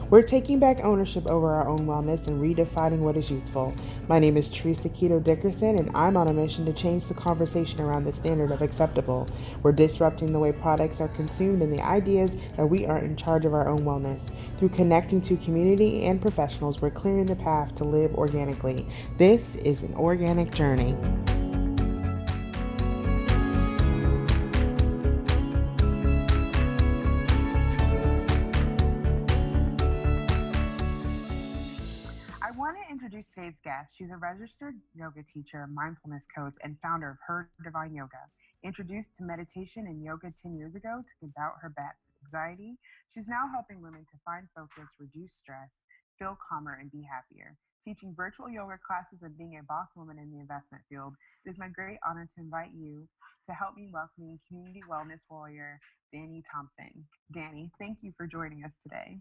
We're taking back ownership over our own wellness and redefining what is useful. My name is Teresa Keto Dickerson, and I'm on a mission to change the conversation around the standard of acceptable. We're disrupting the way products are consumed and the ideas that we are in charge of our own wellness. Through connecting to community and professionals, we're clearing the path to live organically. This is an organic journey. I want to introduce today's guest. She's a registered yoga teacher, mindfulness coach, and founder of HerDivineYoga. Introduced to meditation and yoga 10 years ago to combat her bats anxiety, she's now helping women to find focus, reduce stress, feel calmer, and be happier. Teaching virtual yoga classes and being a boss woman in the investment field, it is my great honor to invite you to help me welcome community wellness warrior, Danni Thompson. Danni, thank you for joining us today.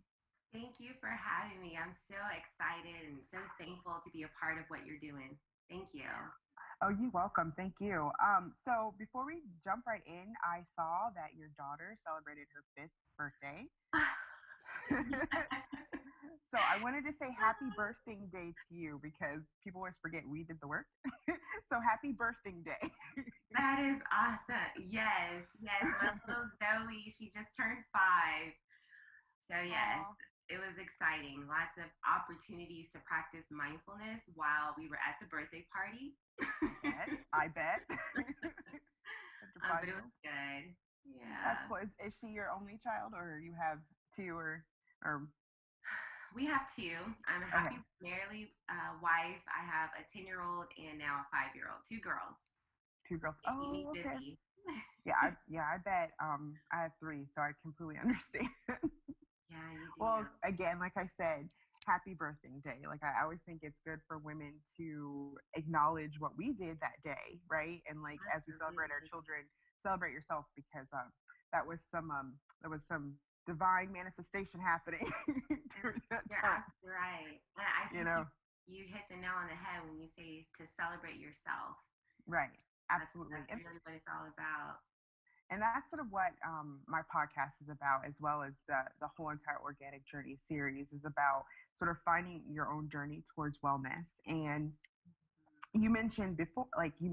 Thank you for having me. I'm so excited and so thankful to be a part of what you're doing. Thank you. Oh, you're welcome. Thank you. So before we jump right in, I saw that your daughter celebrated her 5th birthday. So I wanted to say happy birthday day to you because people always forget we did the work. So happy birthday day. That is awesome. Yes, my little Zoe, she just turned 5. So yes, Aw. it was exciting. Lots of opportunities to practice mindfulness while we were at the birthday party. I bet. But it was good. That's Yeah. cool. Is she your only child, or you have two, or We have 2. I'm a okay, happy married wife. I have a 10-year-old and now a 5-year-old. 2 girls. two girls? They keep me Oh, okay. busy. I bet. I have three, so I completely understand. Yeah, you Well, do. again, like I said, happy birthday day. Like I always think it's good for women to acknowledge what we did that day, right? And like as we celebrate our Absolutely. children, celebrate yourself because that was some divine manifestation happening during that You're time. absolutely right. And I You think know, you hit the nail on the head when you say to celebrate yourself. right? That's Absolutely. that's really what it's all about. And that's sort of what my podcast is about, as well as the whole entire organic journey series is about sort of finding your own journey towards wellness. And you mentioned before, like I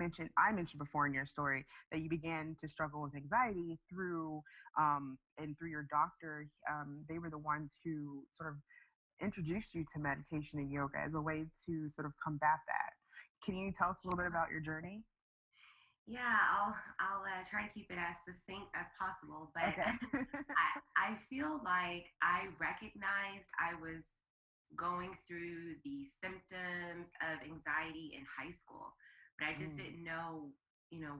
mentioned before in your story that you began to struggle with anxiety through and through your doctor. They were the ones who sort of introduced you to meditation and yoga as a way to sort of combat that. Can you tell us a little bit about your journey? Yeah, I'll try to keep it as succinct as possible. But Okay. I feel like I recognized I was going through the symptoms of anxiety in high school, but I just Mm, didn't know,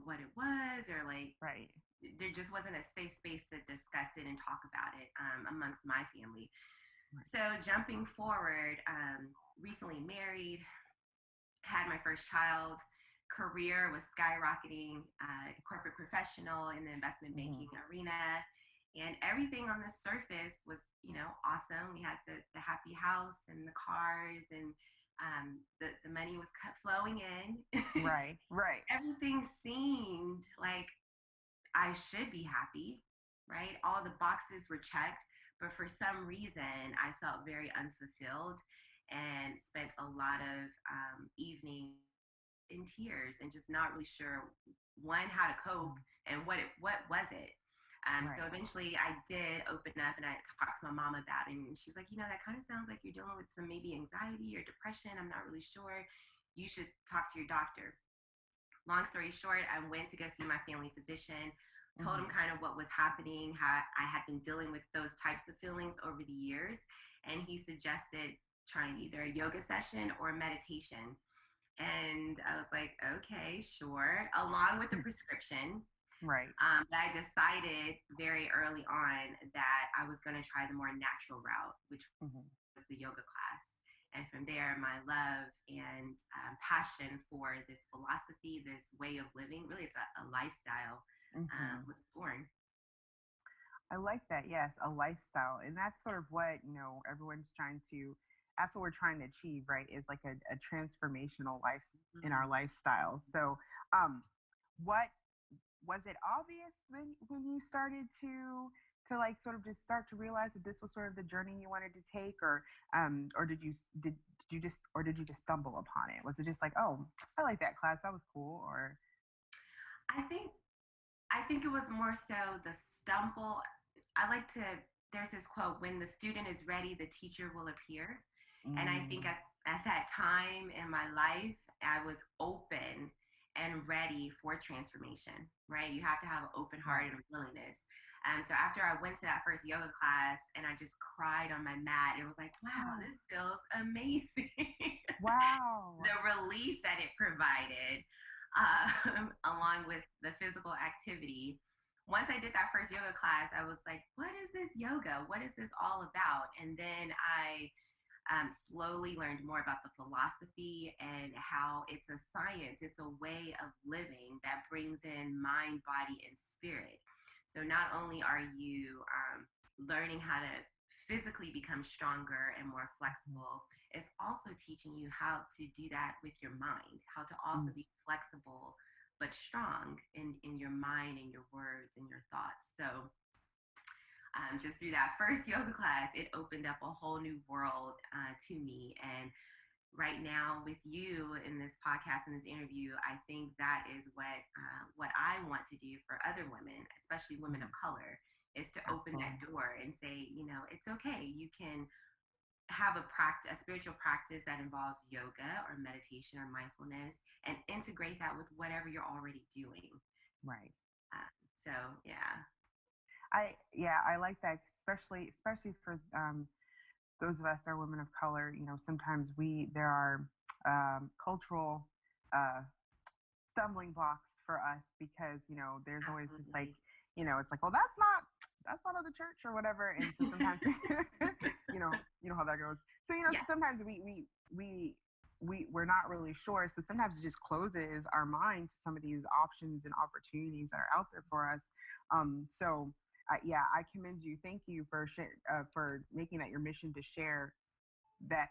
what it was, or like right. there just wasn't a safe space to discuss it and talk about it amongst my family. Right. So jumping forward, recently married, had my first child, career was skyrocketing, corporate professional in the investment Mm-hmm. banking arena. And everything on the surface was, awesome. We had the happy house and the cars, and the money was flowing in. Right. Right. Everything seemed like I should be happy, right? All the boxes were checked, but for some reason, I felt very unfulfilled and spent a lot of evenings in tears and just not really sure, one, how to cope, and what was it. So Right. eventually I did open up and I talked to my mom about it, and she's like, that kind of sounds like you're dealing with some maybe anxiety or depression. I'm not really sure. You should talk to your doctor. Long story short, I went to go see my family physician, told him Mm-hmm. kind of what was happening, how I had been dealing with those types of feelings over the years. And he suggested trying either a yoga session or meditation. And I was like, okay, sure, along with the prescription. Right. But I decided very early on that I was going to try the more natural route, which Mm-hmm. was the yoga class. And from there, my love and passion for this philosophy, this way of living, really, it's a lifestyle, Mm-hmm. was born. I like that. Yes, a lifestyle, and that's sort of what everyone's trying to. That's what we're trying to achieve, right? Is like a transformational life in our Mm-hmm. lifestyle. So, what was it obvious when you started to to like sort of just start to realize that this was sort of the journey you wanted to take, or did you just stumble upon it? Was it just like, oh, I like that class, that was cool, or I think I think it was more so the stumble. I like to, there's this quote, when the student is ready, the teacher will appear. And I think mm, at that time in my life, I was open and ready for transformation, right? You have to have an open heart right? and willingness. So after I went to that first yoga class and I just cried on my mat, it was like, wow, Oh, this feels amazing. wow. The release that it provided, along with the physical activity. Once I did that first yoga class, I was like, what is this yoga? What is this all about? And then I slowly learned more about the philosophy and how it's a science, it's a way of living that brings in mind, body, and spirit. So not only are you learning how to physically become stronger and more Mhm. flexible, it's also teaching you how to do that with your mind, how to also Mm, be flexible but strong in your mind and your words and your thoughts. So just through that first yoga class, it opened up a whole new world to me. And right now, with you in this podcast and this interview, I think that is what I want to do for other women, especially women of mm, color, is to open that absolutely. door and say, you know, it's okay. You can have a spiritual practice that involves yoga or meditation or mindfulness, and integrate that with whatever you're already doing. Right. So yeah, Yeah, I like that, especially for those of us that are women of color. Sometimes there are cultural uh, stumbling blocks for us because there's always this like absolutely. it's like, well, that's not of the church or whatever, and so sometimes you know how that goes. So Yeah, so sometimes we're not really sure, so sometimes it just closes our mind to some of these options and opportunities that are out there for us. So yeah, I commend you. Thank you for making that your mission to share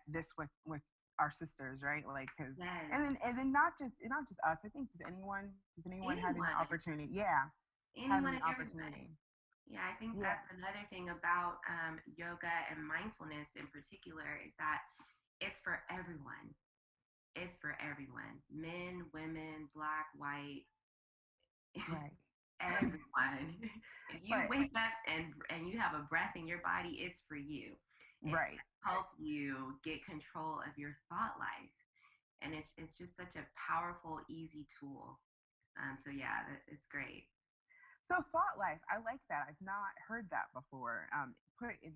this with our sisters, right? Like, because yes. and then not just us. I think just anyone having the Anyone, opportunity. Yeah, having anyone the and everyone. opportunity. Yeah, I think Yeah, that's another thing about yoga and mindfulness in particular is that it's for everyone. It's for everyone. Men, women, black, white, right, everyone. If you right, wake up and you have a breath in your body, it's for you. It's to right. help you get control of your thought life. And it's just such a powerful, easy tool. So yeah, it's great. So thought life, I like that. I've not heard that before. Put in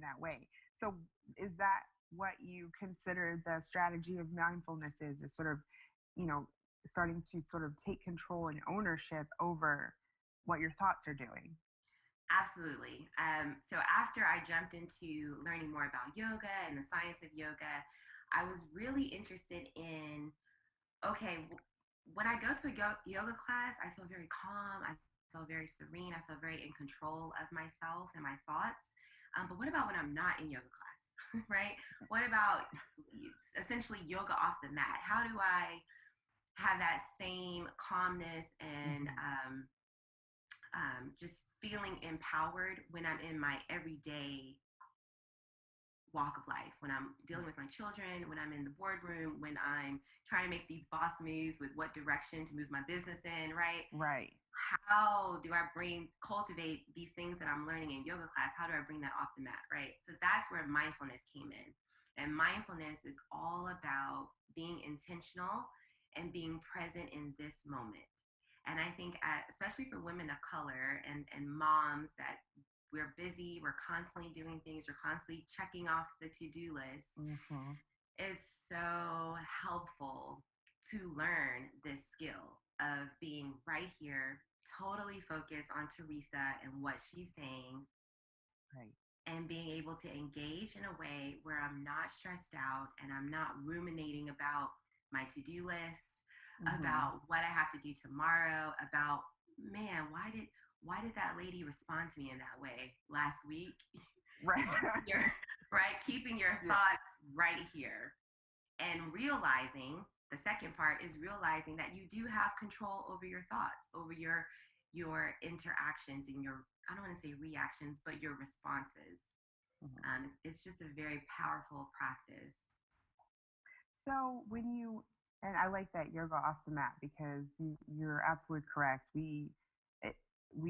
that way. So is that what you consider the strategy of mindfulness is sort of, you know, starting to sort of take control and ownership over what your thoughts are doing? Absolutely. So after I jumped into learning more about yoga and the science of yoga, I was really interested in, okay, when I go to a yoga class, I feel very calm. I feel very serene. I feel very in control of myself and my thoughts. But what about when I'm not in yoga class, right? What about essentially yoga off the mat? How do I have that same calmness and Mm-hmm. just feeling empowered when I'm in my everyday walk of life, when I'm dealing with my children, when I'm in the boardroom, when I'm trying to make these boss moves with what direction to move my business in, right? Right. How do I cultivate these things that I'm learning in yoga class? How do I bring that off the mat, right? So that's where mindfulness came in. And mindfulness is all about being intentional and being present in this moment. And I think, especially for women of color and moms, that we're busy, we're constantly doing things, we're constantly checking off the to-do list. Mm-hmm. It's so helpful to learn this skill of being right here, totally focused on Teresa and what she's saying, Right. and being able to engage in a way where I'm not stressed out and I'm not ruminating about my to-do list, Mm-hmm. about what I have to do tomorrow, about, man, why did that lady respond to me in that way last week? Right. Your right, keeping your Yeah. thoughts right here, and realizing, the second part is realizing that you do have control over your thoughts, over your your interactions and your, I don't want to say reactions, but your responses. It's just a very powerful practice. So when you, and I like that yoga off the mat, because you're absolutely correct. We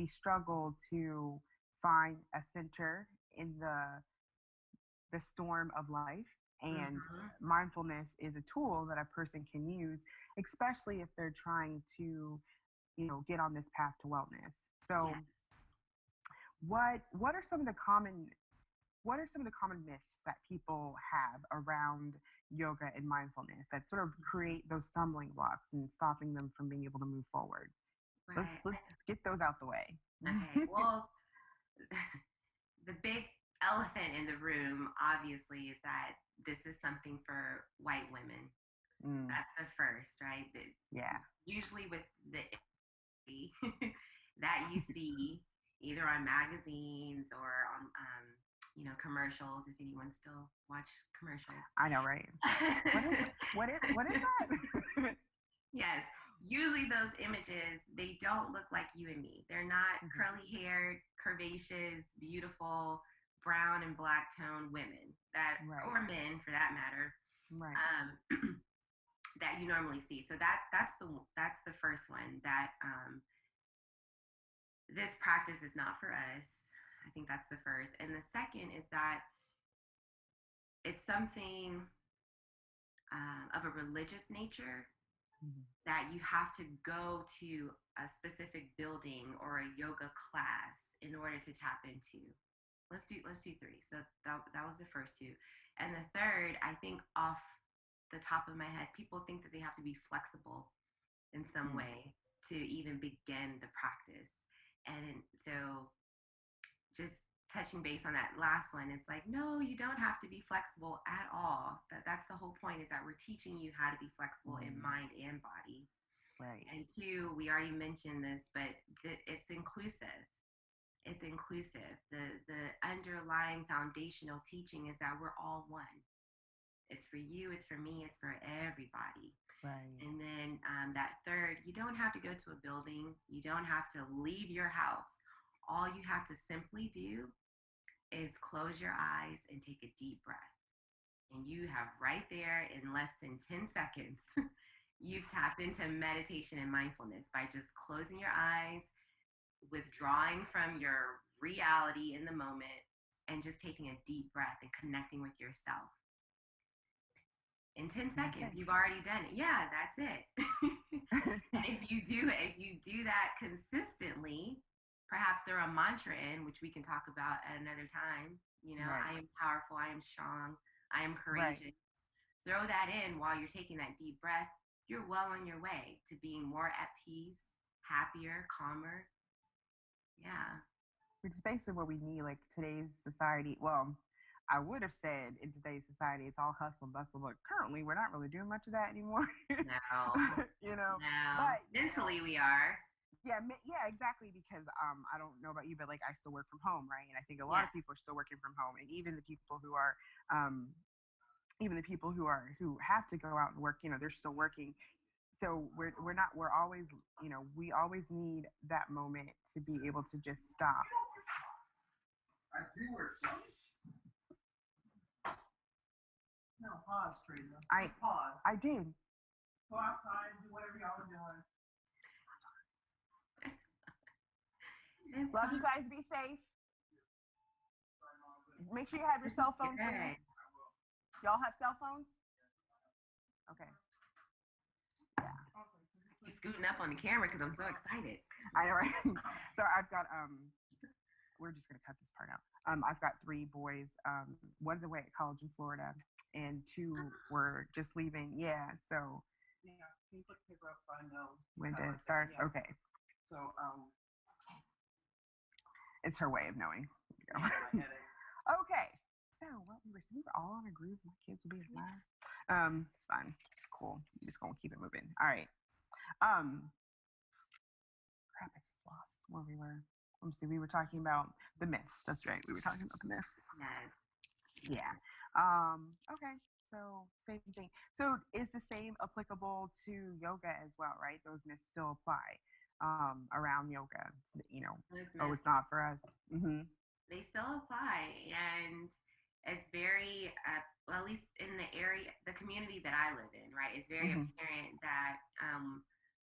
struggle to find a center in the storm of life, and mindfulness is a tool that a person can use, especially if they're trying to, get on this path to wellness. So what are some of the common myths that people have around yoga and mindfulness that sort of create those stumbling blocks and stopping them from being able to move forward? Right. Let's get those out the way. Okay. Well, the big elephant in the room, obviously, is that this is something for white women. That's the first, right? Usually with the that you see either on magazines or on commercials, if anyone still watch commercials. I know, right? What is that? Yes, usually those images, they don't look like you and me. They're not curly haired, curvaceous, beautiful brown and black tone women or men for that matter, that you normally see. So that's the first one, that this practice is not for us. I think that's the first. And the second is that it's something of a religious nature, that you have to go to a specific building or a yoga class in order to tap into. Let's do three. So that was the first two. And the third, I think off the top of my head, people think that they have to be flexible in some way to even begin the practice. And so just touching base on that last one, it's like, no, you don't have to be flexible at all. That's the whole point, is that we're teaching you how to be flexible in mind and body. Right. And two, we already mentioned this, but it's inclusive. It's inclusive. The underlying foundational teaching is that we're all one. It's for you, it's for me, it's for everybody. Right. And then that third, you don't have to go to a building. You don't have to leave your house. All you have to simply do is close your eyes and take a deep breath. And you have right there, in less than 10 seconds, you've tapped into meditation and mindfulness by just closing your eyes, withdrawing from your reality in the moment, and just taking a deep breath and connecting with yourself. In 10 seconds, you've already done it. Yeah, that's it. And if you do that consistently, perhaps throw a mantra in, which we can talk about at another time. I am powerful, I am strong, I am courageous. Throw that in while you're taking that deep breath. You're well on your way to being more at peace, happier, calmer. Yeah. Which is basically what we need, like today's society. Well, I would have said in today's society, it's all hustle and bustle, but currently we're not really doing much of that anymore. No. No. But mentally we are. Yeah, exactly. Because I don't know about you, but like I still work from home, right? And I think a lot of people are still working from home, and even the people who are, who have to go out and work, they're still working. So we always, we always need that moment to be able to just stop. I do wear socks. No, pause, Teresa. Pause. I did. Go outside and do whatever y'all are doing. Love you guys. Be safe. Make sure you have your cell phone, please. Y'all have cell phones? Okay. Yeah. You're scooting up on the camera because I'm so excited. I know, right? So I've got we're just gonna cut this part out. I've got 3 boys. One's away at college in Florida, and 2 were just leaving. Yeah. So. Yeah. Can you put the paper up so I know when to start? Yeah. Okay. So it's her way of knowing. Okay. So we were all on a groove. My kids will be alive. It's fine. It's cool. I'm just gonna keep it moving. All right. Crap, I just lost where we were. Let me see. We were talking about the myths. That's right. We were talking about the myths. Yes. Yeah. Okay. So same thing. So is the same applicable to yoga as well, right? Those myths still apply. around yoga. You know, Those oh, myths, it's not for us. Mm-hmm. they still apply, and it's very, well, at least in the area, the community that I live in, right? It's very Mm-hmm. apparent that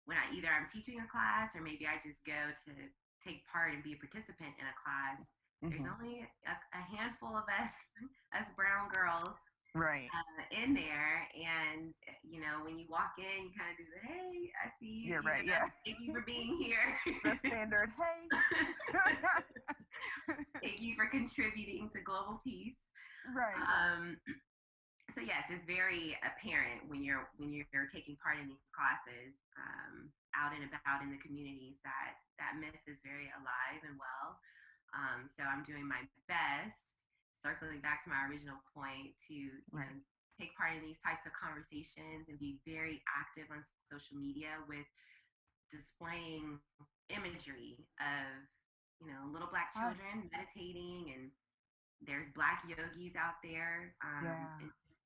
when I'm teaching a class, or maybe I just go to take part and be a participant in a class, there's Mm-hmm. only a handful of us, us brown girls, Right. in there. And when you walk in, you kind of do the, hey, I see Yeah. you, Right. Yeah. thank you for being here. The standard. Hey. Thank you for contributing to global peace. Right. um, so yes, it's very apparent when you're taking part in these classes, out and about in the communities, that myth is very alive and well. So I'm doing my best, circling back to my original point, to Right. take part in these types of conversations and be very active on social media with displaying imagery of little black Us. children meditating, and there's black yogis out there, Yeah. and just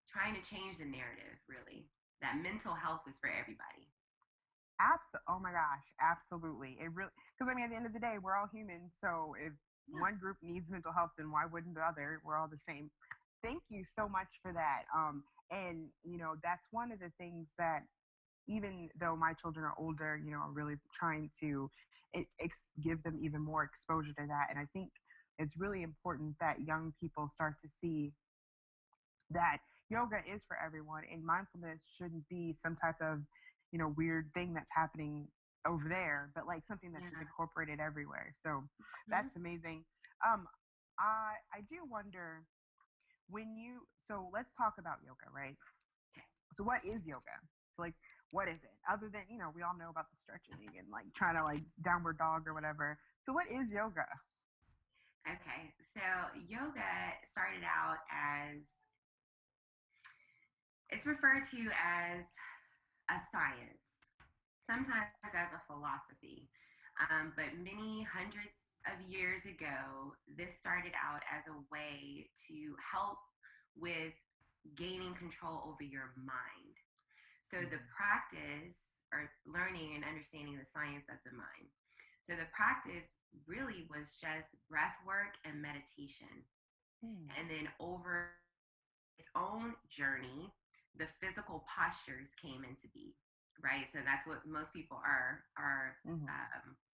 trying to change the narrative, really, that mental health is for everybody. Oh my gosh, absolutely. It really, because I mean, at the end of the day, we're all humans. So if Yeah. one group needs mental health, then why wouldn't the other? We're all the same. Thank you so much for that. And you know, that's one of the things that, even though my children are older, you know, I'm really trying to give them even more exposure to that. And I think it's really important that young people start to see that yoga is for everyone, and mindfulness shouldn't be some type of, you know, weird thing that's happening over there, but like something that's just Yeah. incorporated everywhere. So Mhm. that's amazing. um I do wonder, when you, so let's talk about yoga, right? Okay. So what is yoga? So like, what is it, other than, you know, we all know about the stretching and like trying to like downward dog or whatever. So what is yoga? Okay. So yoga started out as, it's referred to as a science, sometimes as a philosophy. But many hundreds of years ago, this started out as a way to help with gaining control over your mind. So the practice, or learning and understanding the science of the mind. So the practice really was just breath work and meditation. Hmm. And then over its own journey, the physical postures came into being, right? So that's what most people are Mm-hmm.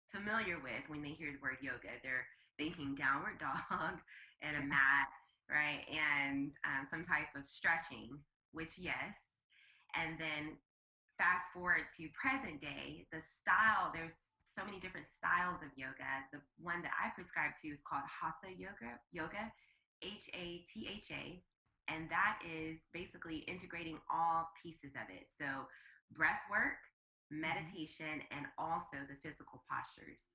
familiar with when they hear the word yoga. They're thinking downward dog and a mat, right? And some type of stretching, which, yes. And then fast forward to present day, the style, there's so many different styles of yoga. The one that I prescribe to is called Hatha yoga, HATHA. And that is basically integrating all pieces of it. So breath work, meditation, and also the physical postures,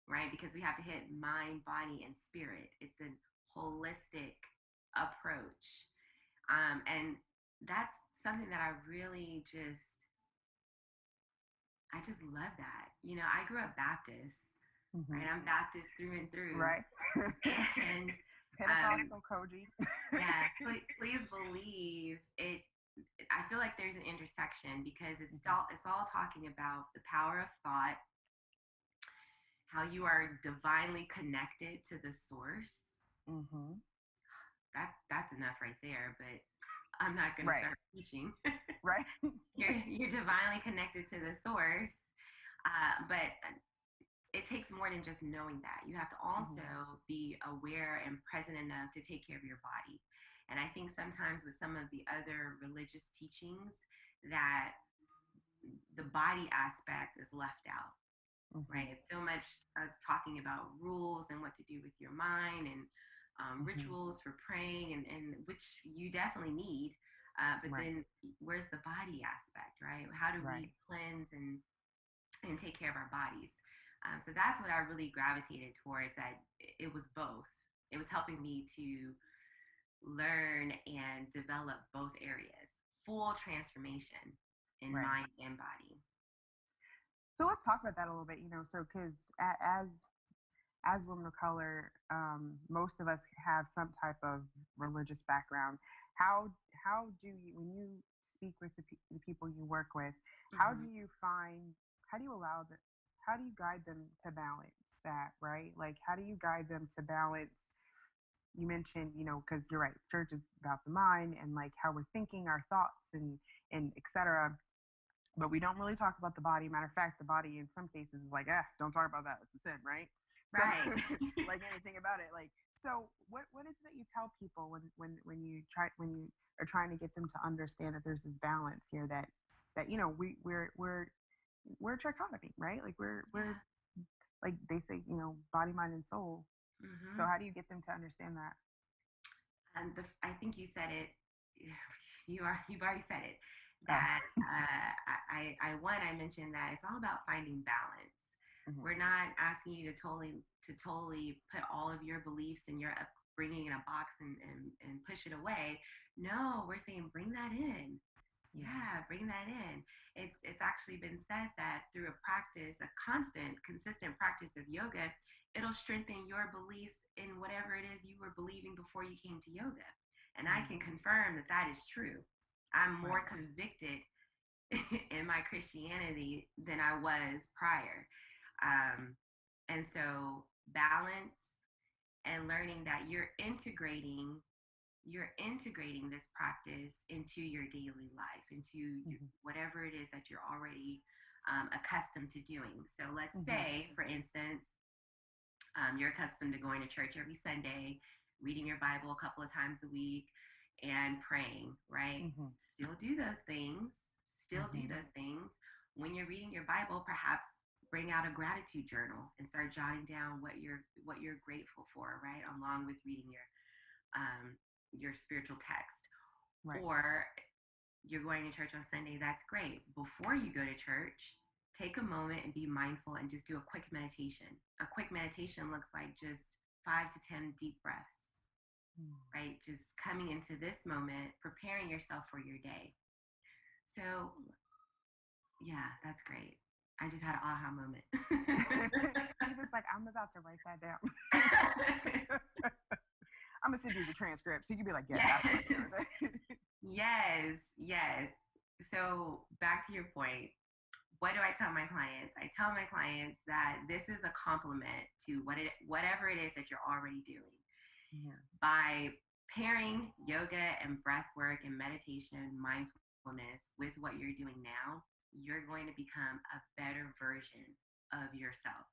right? Because we have to hit mind, body, and spirit. It's a holistic approach. And that's something that I just love that. I grew up Baptist, Mm-hmm. right? I'm Baptist through and through. Right. And Pentecostal Koji. yeah, please believe it. I feel like there's an intersection, because it's all talking about the power of thought, how you are divinely connected to the source. Mm-hmm. That's enough right there, but I'm not going to start preaching. Right. You're divinely connected to the source, but it takes more than just knowing that. You have to also be aware and present enough to take care of your body. And I think sometimes with some of the other religious teachings, that the body aspect is left out, right? It's so much talking about rules and what to do with your mind, and rituals for praying, and which you definitely need. But then where's the body aspect, right? How do we cleanse and take care of our bodies? So that's what I really gravitated towards, that it was both. It was helping me to learn and develop both areas, full transformation in mind and body. So let's talk about that a little bit, you know, so because as women of color, most of us have some type of religious background. How do you, when you speak with the people you work with, how do you allow how do you guide them to balance that, right? Like, how do you guide them to balance? You mentioned, because you're right, church is about the mind and like how we're thinking, our thoughts, and etc. But we don't really talk about the body. Matter of fact, the body in some cases is like, don't talk about that. It's a sin, right? So, Right. like anything about it. Like, so what is it that you tell people when you are trying to get them to understand that there's this balance here that we're a trichotomy, right? Like we're like they say, body, mind, and soul. So how do you get them to understand that? And I think you said it. You've already said it. That I mentioned that it's all about finding balance. Mm-hmm. We're not asking you to totally put all of your beliefs and your upbringing in a box and push it away. No, we're saying bring that in. Yeah, bring that in. It's actually been said that through a consistent practice of yoga, it'll strengthen your beliefs in whatever it is you were believing before you came to yoga. And I can confirm that is true. I'm more convicted in my Christianity than I was prior. And so balance and learning that you're integrating this practice into your daily life, into whatever it is that you're already accustomed to doing. So let's say, for instance, you're accustomed to going to church every Sunday, reading your Bible a couple of times a week, and praying, right? Still do those things. When you're reading your Bible, perhaps bring out a gratitude journal and start jotting down what you're grateful for, right? Along with reading your spiritual text. Right. Or you're going to church on Sunday, that's great. Before you go to church, take a moment and be mindful and just do a quick meditation. A quick meditation looks like just 5 to 10 deep breaths, right? Just coming into this moment, preparing yourself for your day. So, yeah, that's great. I just had an aha moment. He was like, I'm about to write that down. I'm going to send you the transcript so you can be like, yeah, yes. Yes. So back to your point, what do I tell my clients? I tell my clients that this is a complement to whatever it is that you're already doing. Yeah. By pairing yoga and breath work and meditation, mindfulness with what you're doing now, you're going to become a better version of yourself.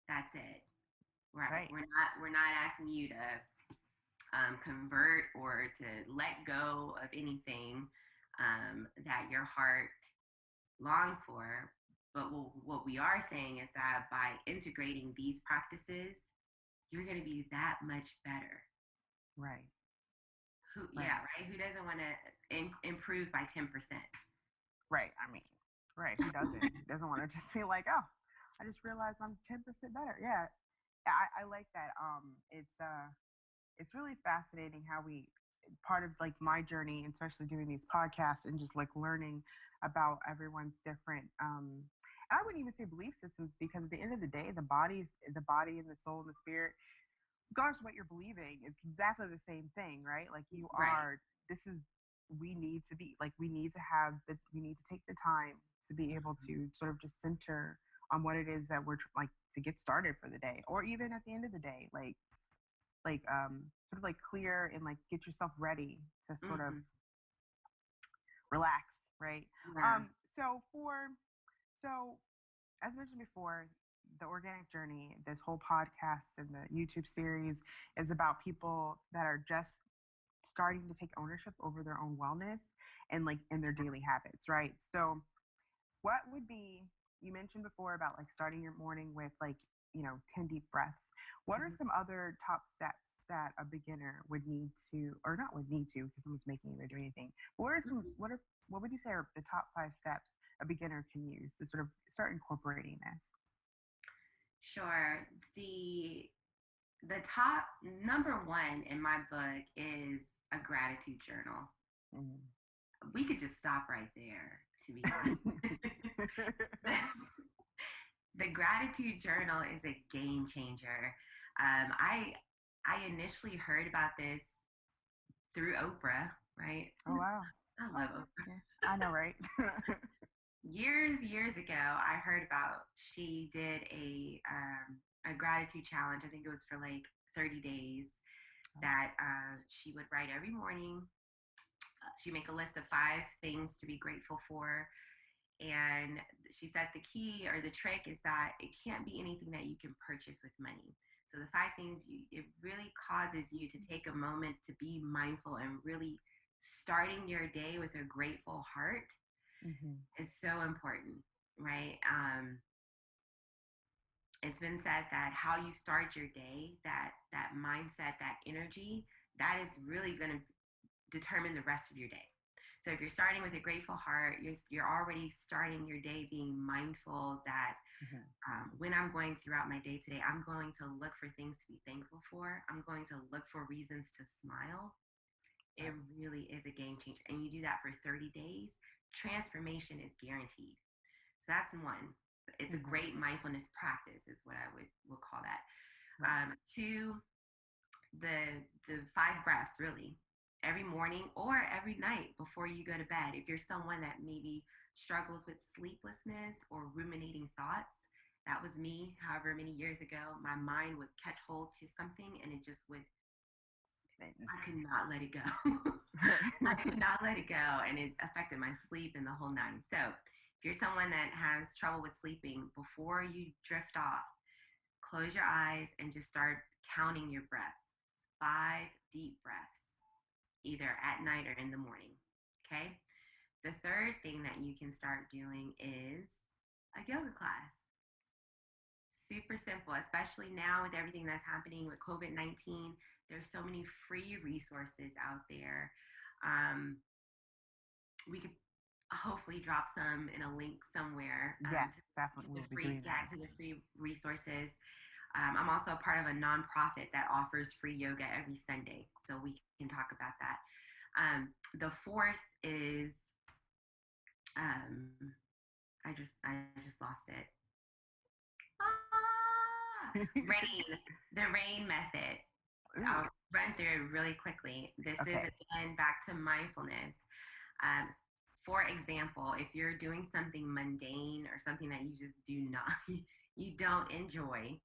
That's it. Right. We're not asking you to convert or to let go of anything that your heart longs for. But what we are saying is that by integrating these practices, you're going to be that much better. Right. Right. Who doesn't want to improve by 10%? Right. I mean, right. Who doesn't? Who doesn't want to just be like, oh, I just realized I'm 10% better. Yeah. I like that. It's really fascinating how part of like my journey, especially doing these podcasts and just like learning about everyone's different. I wouldn't even say belief systems, because at the end of the day, the body and the soul and the spirit, regardless of what you're believing, it's exactly the same thing, right? Like you are. We need to take the time to be able to sort of just center on what it is that we're like to get started for the day, or even at the end of the day, sort of like clear and like get yourself ready to sort of relax, right? Yeah. So as mentioned before, the organic journey, this whole podcast and the YouTube series is about people that are just starting to take ownership over their own wellness and like in their daily habits, right? So what would be, you mentioned before about like starting your morning with like, 10 deep breaths. What are some other top steps that a beginner would need to, or not would need to, because someone's making you do anything. What would you say are the top 5 steps a beginner can use to sort of start incorporating this? Sure. The top number 1 in my book is a gratitude journal. We could just stop right there, to be honest. The gratitude journal is a game changer. I initially heard about this through Oprah, right? Oh, wow. I love Oprah. Yeah, I know, right? years ago, I heard about, she did a gratitude challenge. I think it was for like 30 days that she would write every morning. She'd make a list of 5 things to be grateful for. And she said the key or the trick is that it can't be anything that you can purchase with money. So the 5 things, it really causes you to take a moment to be mindful and really starting your day with a grateful heart is so important, right? It's been said that how you start your day, that mindset, that energy, that is really going to determine the rest of your day. So if you're starting with a grateful heart, you're already starting your day being mindful that when I'm going throughout my day today, I'm going to look for things to be thankful for. I'm going to look for reasons to smile. It really is a game changer. And you do that for 30 days, transformation is guaranteed. So that's one. It's a great mindfulness practice is what I will call that. 2, the 5 breaths, really, every morning or every night before you go to bed. If you're someone that maybe struggles with sleeplessness or ruminating thoughts, that was me. However many years ago, my mind would catch hold to something and it just would, I could not let it go. I could not let it go, and it affected my sleep and the whole 9. So if you're someone that has trouble with sleeping, before you drift off, close your eyes and just start counting your breaths. 5 deep breaths, either at night or in the morning, okay? The third thing that you can start doing is a yoga class. Super simple, especially now with everything that's happening with COVID-19. There's so many free resources out there. We could hopefully drop some in a link somewhere. Yes, definitely. To the free resources. I'm also a part of a nonprofit that offers free yoga every Sunday, so we can talk about that. The fourth is, I just lost it. The rain method. So I'll run through it really quickly. This is, again, back to mindfulness. For example, if you're doing something mundane or something that you just you don't enjoy,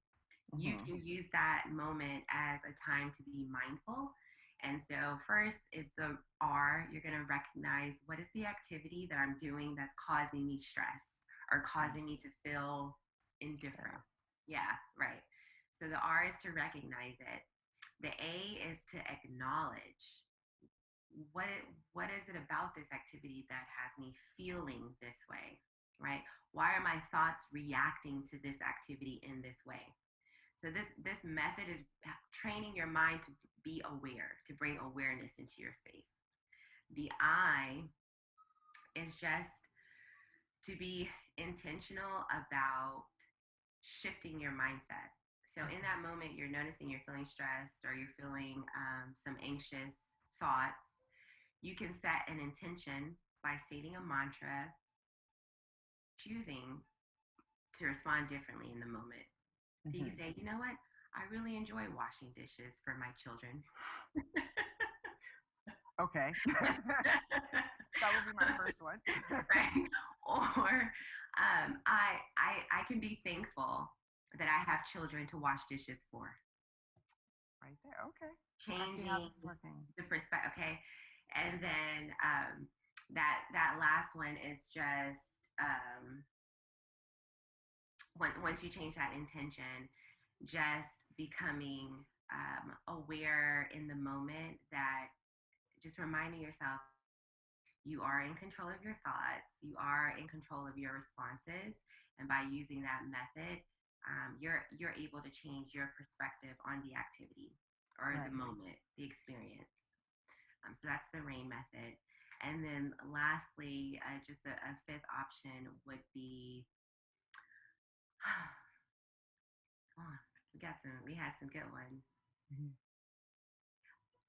you can use that moment as a time to be mindful. And so first is the R. You're going to recognize, what is the activity that I'm doing that's causing me stress or causing me to feel indifferent? Yeah, right. So the R is to recognize it. The A is to acknowledge, what is it about this activity that has me feeling this way, right? Why are my thoughts reacting to this activity in this way? So this method is training your mind to be aware, to bring awareness into your space. The I is just to be intentional about shifting your mindset. So in that moment, you're noticing you're feeling stressed or you're feeling some anxious thoughts. You can set an intention by stating a mantra, choosing to respond differently in the moment. So you can say, you know what? I really enjoy washing dishes for my children. Okay. That would be my first one. Right? Or I can be thankful that I have children to wash dishes for. Right there. Okay. Changing the perspective. Okay. And then that last one is just once you change that intention, just becoming aware in the moment, that just reminding yourself you are in control of your thoughts, you are in control of your responses, and by using that method, you're able to change your perspective on the activity or the moment, the experience. So that's the RAIN method. And then lastly, just a fifth option would be, we had some good ones.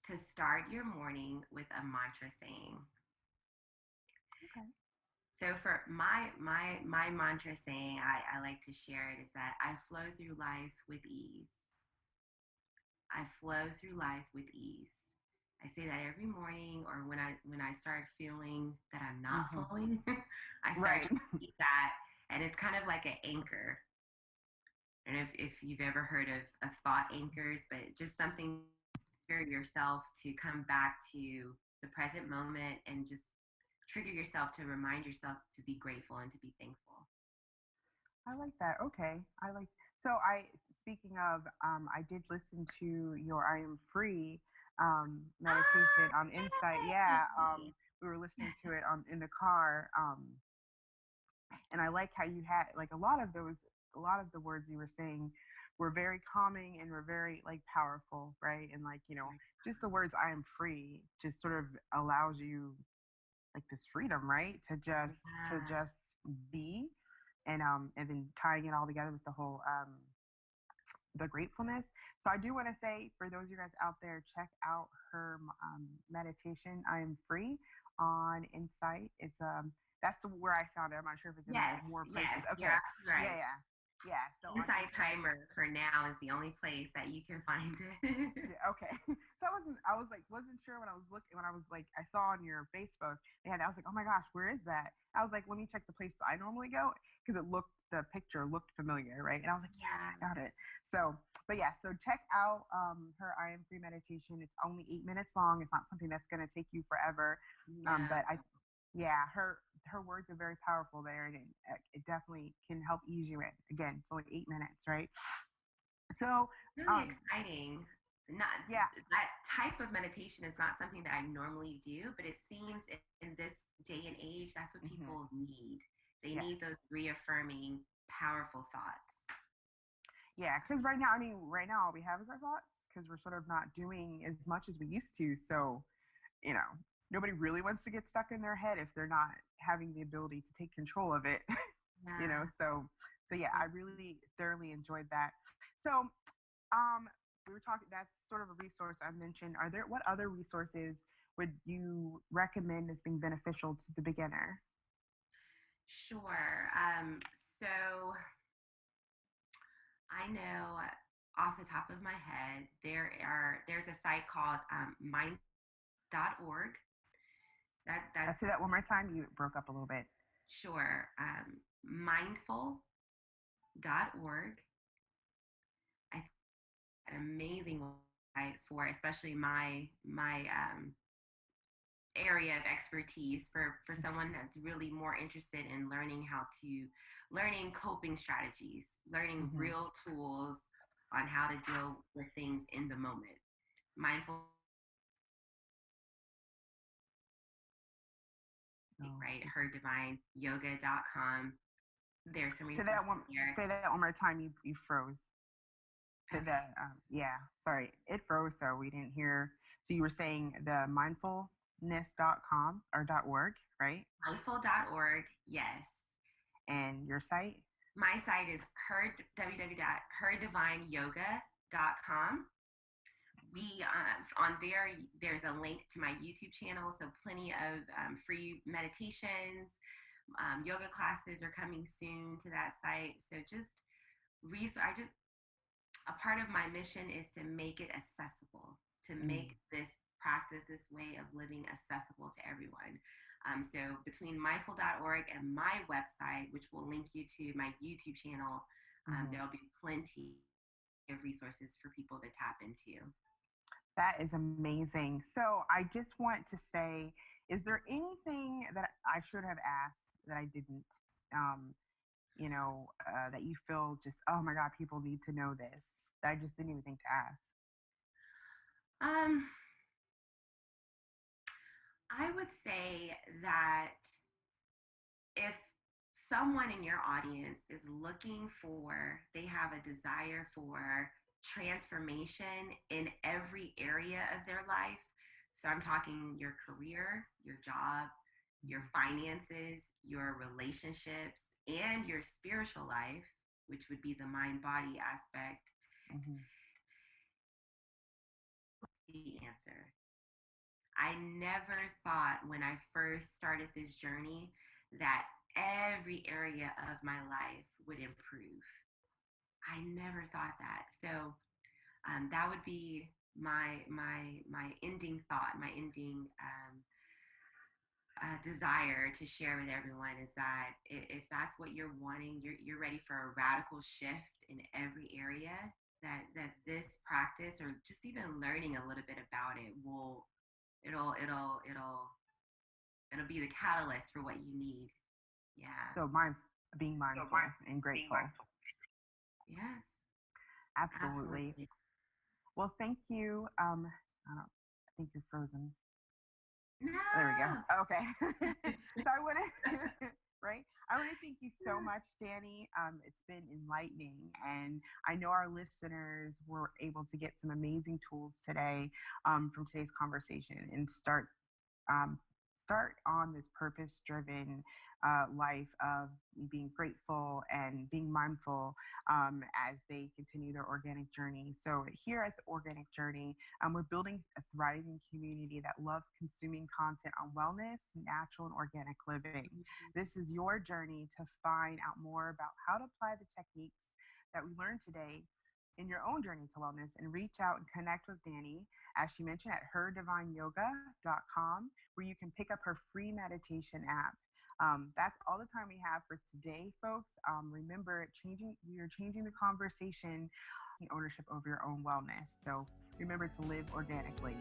To start your morning with a mantra saying. Okay. So for my mantra saying, I like to share it, is that I flow through life with ease. I flow through life with ease. I say that every morning, or when I start feeling that I'm not flowing, I start to repeat that, and it's kind of like an anchor. And if you've ever heard of thought anchors, but just something for yourself to come back to the present moment and just trigger yourself to remind yourself to be grateful and to be thankful. I like that. Okay. Speaking of, I did listen to your I Am Free meditation on Insight. Yeah. We were listening to it in the car. And I like how you had like a lot of the words you were saying were very calming and were very like powerful, right? And like, just the words I am free just sort of allows you like this freedom, right? To just be, and then tying it all together with the whole the gratefulness. So I do want to say, for those of you guys out there, check out her meditation, I Am Free, on Insight. It's that's where I found it. I'm not sure if it's in more places. Yes, Okay. you're absolutely right. Yeah. So Insight Timer for now is the only place that you can find it. Yeah, okay. So wasn't sure when I was like, I saw on your Facebook they had. I was like, oh my gosh, where is that? I was like, let me check the place I normally go, because the picture looked familiar, right? And I was like, yes, I found it. So, but yeah, so check out her I Am Free meditation. It's only 8 minutes long. It's not something that's going to take you forever. But her words are very powerful there, and it definitely can help ease you in. Again, it's only 8 minutes, right? So really exciting. That type of meditation is not something that I normally do, but it seems in this day and age, that's what people need. They need those reaffirming, powerful thoughts. Yeah, because right now all we have is our thoughts, because we're sort of not doing as much as we used to. So, nobody really wants to get stuck in their head if they're not having the ability to take control of it. So yeah, I really thoroughly enjoyed that. So we were talking, that's sort of a resource I mentioned. What other resources would you recommend as being beneficial to the beginner? Sure. So I know off the top of my head, there's a site called mind.org. Say that one more time. You broke up a little bit. Sure. Mindful.org. I think an amazing website for especially my area of expertise for someone that's really more interested in learning coping strategies, learning real tools on how to deal with things in the moment. Mindful, right? HerDivineYoga.com. There's some resources here. Say that one more time. You froze. Sorry, it froze, so we didn't hear. So you were saying the mindfulness.com or .org, right? Mindful.org, yes. And your site? My site is www.HerDivineYoga.com. We on there's a link to my YouTube channel, so plenty of free meditations, yoga classes are coming soon to that site. So a part of my mission is to make it accessible, to make this practice, this way of living accessible to everyone. So between mindful.org and my website, which will link you to my YouTube channel, there'll be plenty of resources for people to tap into. That is amazing. So I just want to say, is there anything that I should have asked that I didn't, that you feel just, oh my God, people need to know this, that I just didn't even think to ask? I would say that if someone in your audience is they have a desire for transformation in every area of their life. So I'm talking your career, your job, your finances, your relationships, and your spiritual life, which would be the mind-body aspect. The answer. I never thought when I first started this journey that every area of my life would improve. I never thought that. So that would be my ending thought, my ending desire to share with everyone is that if that's what you're wanting, you're ready for a radical shift in every area. That this practice, or just even learning a little bit about it, it'll be the catalyst for what you need. Yeah. So being mindful and grateful. Yes. Absolutely. Well, thank you. I think you're frozen. No. There we go. Okay. So I want to, right? I want to thank you so much, Danni. It's been enlightening, and I know our listeners were able to get some amazing tools today from today's conversation, and start on this purpose-driven life of being grateful and being mindful as they continue their organic journey. So here at the Organic Journey, we're building a thriving community that loves consuming content on wellness, natural, and organic living. This is your journey to find out more about how to apply the techniques that we learned today in your own journey to wellness, and reach out and connect with Danni, as she mentioned, at HerDivineYoga.com, where you can pick up her free meditation app. That's all the time we have for today, folks. Remember, you're changing the conversation, ownership over your own wellness. So remember to live organically.